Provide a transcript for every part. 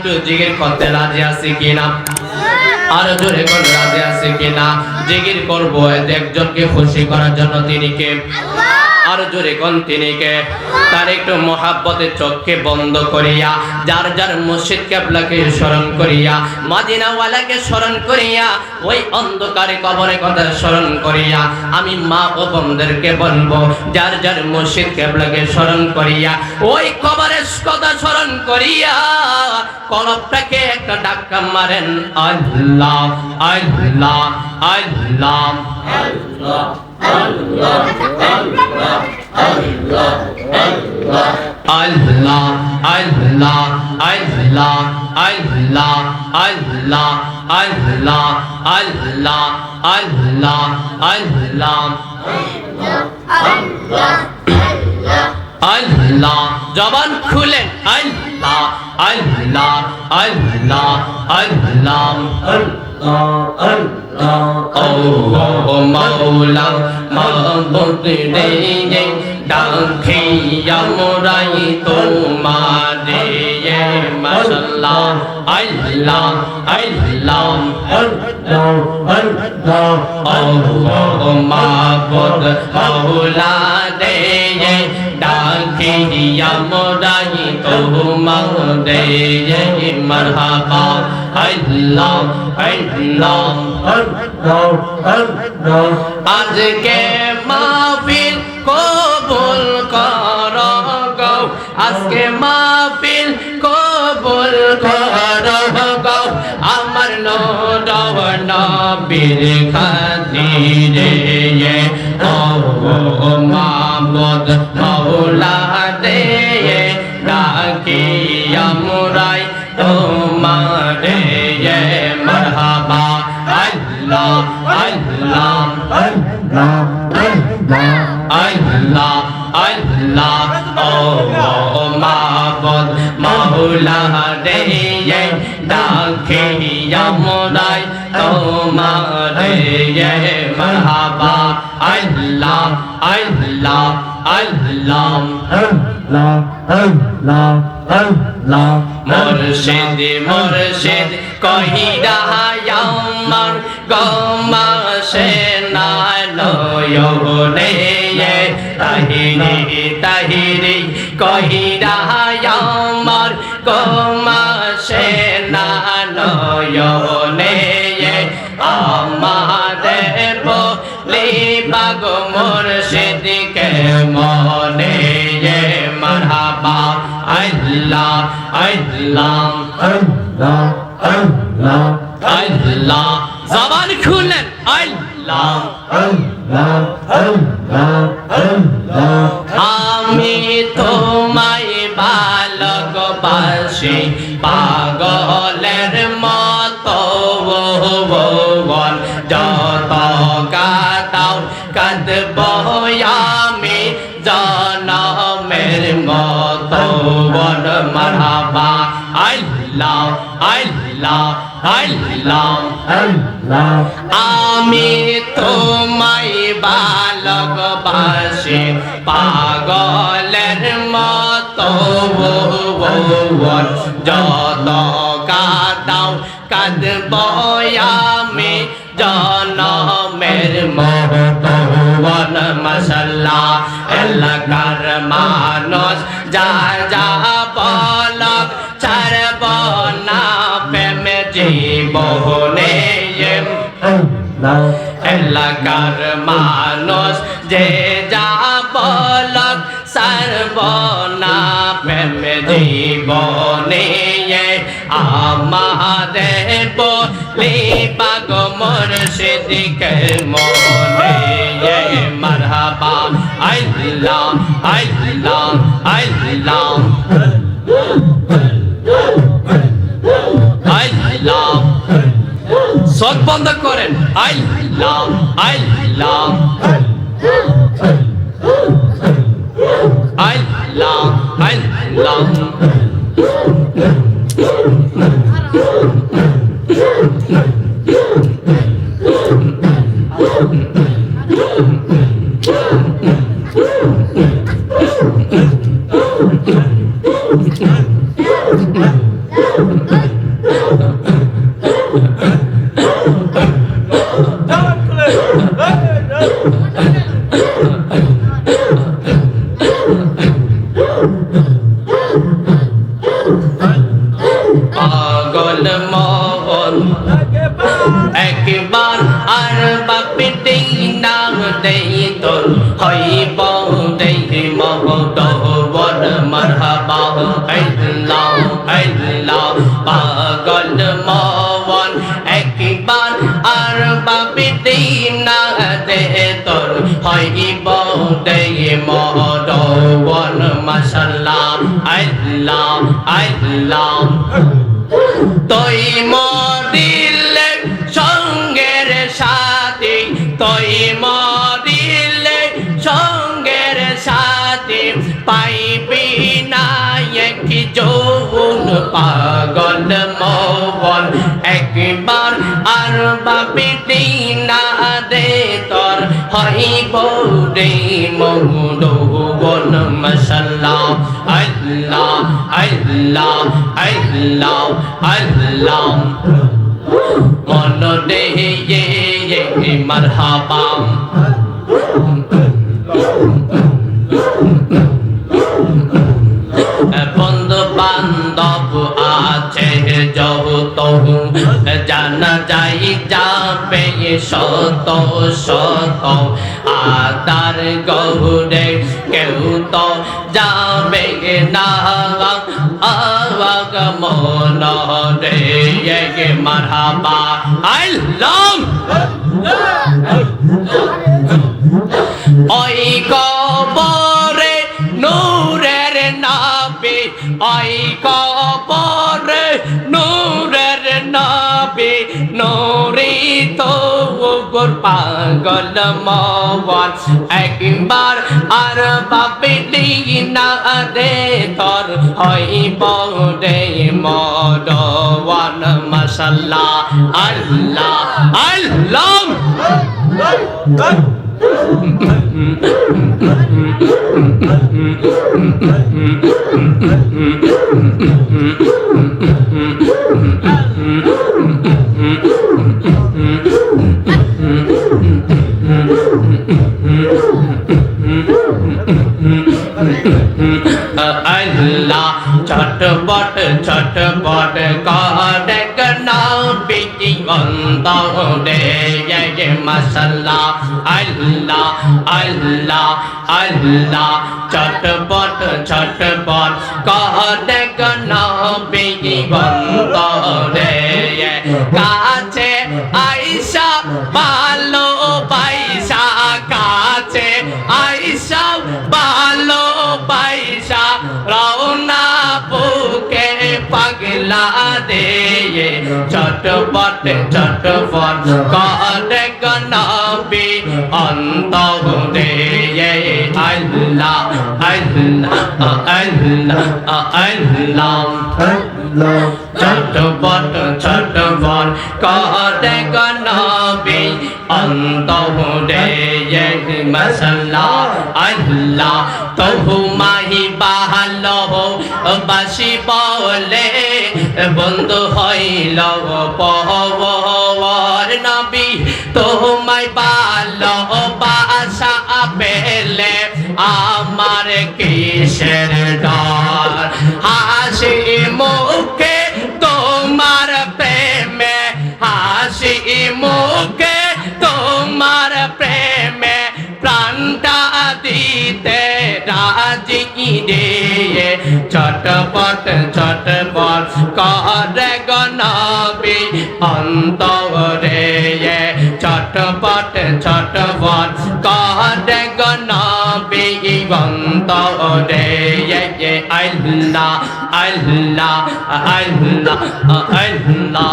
একটু জিকির করতে রাজি আছি কিনা? আর জোরে কোন রাজি আছে কিনা? জিকির করব একজনকে খুশি করার জন্য, তিনি কে? আর জোরে কোন তিনি কে? তার একটু মহাব্বতের চোখকে বন্ধ করিয়া যার যার মুর্শিদ কিবলাকে স্মরণ করিয়া, মদিনাওয়ালাকে স্মরণ করিয়া, ওই অন্ধকারে কবরের কথা স্মরণ করিয়া আমি মা ও বোনদেরকে বলবো, যার যার মুর্শিদ কিবলাকে স্মরণ করিয়া, ওই কবরের কথা স্মরণ করিয়া কলবটাকে একটা ধাক্কা মারেন, আল্লাহ আল্লাহ আল্লাহ আল্লাহ আল্লাহ আল্লাহ আল্লাহ আল্লাহ আল্লাহ আল্লাহ আল্লাহ আল্লাহ আল্লাহ আল্লাহ আল্লাহ আল্লাহ আল্লাহ আল্লাহ। জবান খুলেন, আল্লাহ আল্লাহ আল্লাহ আল্লাহ ও মাওলা মাবুদ রে, ডাকি আমরাই তোমারে, মাশাআল্লাহ আল্লাহ আল্লাহ ও মাবুদ মাওলা রে, ডাকি আমরাই তোমারে, মারহাবা আল্লাহ আল্লাহ আল্লাহ। আজকে মাহফিল কবুল করো গো, আজকে মাহফিল কবুল করো গো, আমার নূর নবীর খাতিরে, ও মাবুদ মাওলা রে, ডাকি আমরাই তোমারে, মারহাবা আল্লাহ আল্লাহ আল্লাহ আল্লাহ আল্লাহ ও মাবুদ মাওলা রে, ডাকি আমরাই তোমারে, মারহাবা আল্লাহ আল্লাহ আল্লাহ আল্লাহ আল্লাহ আল্লাহ। মুর্শিদ মুর্শিদ কহিরা আমার গমাসে না নয়নে, তাহিরি তাহিরি কহিরা আমার গমাসে না নয়নে, আমাদের বলি বাগ মুর্শিদকে মনে, মারহাবা আল্লাহ আল্লাহ আল্লাহ আল্লাহ আল্লাহ। জবান খুলেন, আল্লাহ আল্লাহ আল্লাহ আল্লাহ। আমি তোমায় ভালোবাসি পাগলের মতো, যত কাঁদাও কাঁদব আমি জনমের মতো, মারহাবা আল্লাহ আল্লাহ আল্লাহ আল্লাহ। আমি তোমায় ভালোবাসি পাগলের মতো, যত কাঁদাও কাঁদব আমি জনমের মতো, মাশাআল্লাহ। এলাকার মানুষ যা যা বলক ছাড়ব না প্রেম জীবনে, এলাকার মানুষ যে যা বলক ছাড়ব না প্রেম জীবনে, আমাদের বলি পাগ মুর্শিদকে মনে, মারহাবা আল্লাহ আল্লাহ আল্লাহ আল্লাহ। চোখ বন্ধ করেন, আল্লাহ আল্লাহ আল্লাহ আল্লাহ। পাগল মন একবার আর বাপিটি না দেই তোর হইব দেই মহদবন মারহাবা আল্লাহ আল্লাহ পাগল মন একবার আর বাপিটি না দে তোর হইব দেই মহদবন মাশাআল্লাহ আল্লাহ আল্লাহ তুই মরিলে সঙ্গের সাথী তুই মরিলে সঙ্গের সাথী পাইবি না একই যৌবন পাগল মন একবার আর বাপিটি না দে তোর হইব রে মৌলবন মাশাআল্লাহ আল্লাহ আল্লাহ আল্লাহ আল্লাহ মন দে মারহাবা বন্ধু বান্ধব আছে যত জানা যাই যাবে শত শত আদার গৌরে কেউ তো যাবে না মন রে মারহাবা আল্লাহ ওই কবরে নূরের নাবি ওই কবরে নূরের নাবি নূরি তো গোর পাগল মন একবার আর বাপিটি না দে তোর হইব রে মদওয়ান মাশাআল্লাহ আল্লাহ আল্লাহ আল্লাহ ছটপট ছটপট করে গনাও বিটি অন্তর দে মাশাআল্লাহ আল্লাহ আল্লাহ আল্লাহ ছটপট ছটপট করে গনাও বিটি অন্তর দে কাছে আইসা ভালো পয়সা কাছে আইসা ভালো পয়সা রওনা বুকে পাগলা দে ছটপট ছটপট করে গনবি অন্তর দে আল্লাহ আল্লাহ আল্লাহ আল্লাহ ছটপট ছটপট করে গনবি অন্তর দে মাশাআল্লাহ আল্লাহ তবু মাহি বাহালো বাসি বলে বন্ধু হইল পবর নবী তোমায় ভালো বাসা পেলে আমার কিসের ডর হাসি মুখে তোমার প্রেমে হাসি মুখে তোমার প্রেমে প্রাণটা দিতে রাজি রে ছটপট ছটপট করে গনবি অন্তরে ছটপট ছটপট করে গনবি অন্তরে আল্লাহ আল্লাহ আল্লাহ আল্লাহ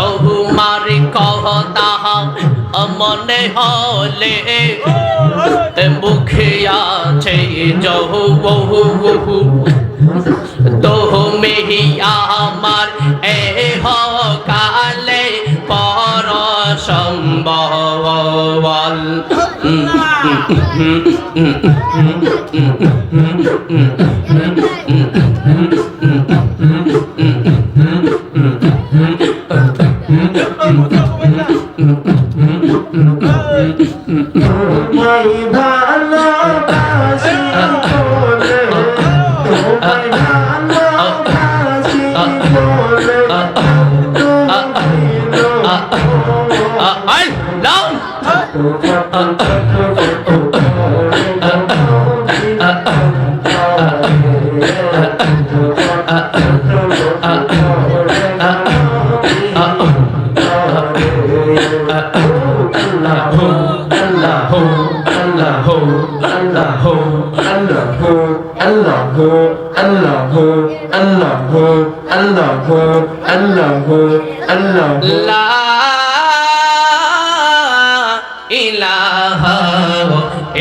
তোমার কথা মনে হলে মুখে আছে যহু বহু বহু তুমি আমার এ কালে পর সম্ভব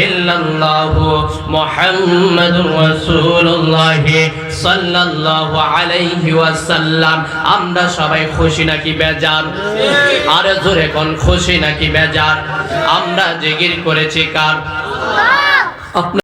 ইল্লাল্লাহু মুহাম্মাদুর রাসূলুল্লাহ সাল্লাল্লাহু আলাইহি ওয়াসাল্লাম। আমরা সবাই খুশি নাকি বেজার? আর জোরে কোন খুশি নাকি বেজার? আমরা জিকির করেছি কার?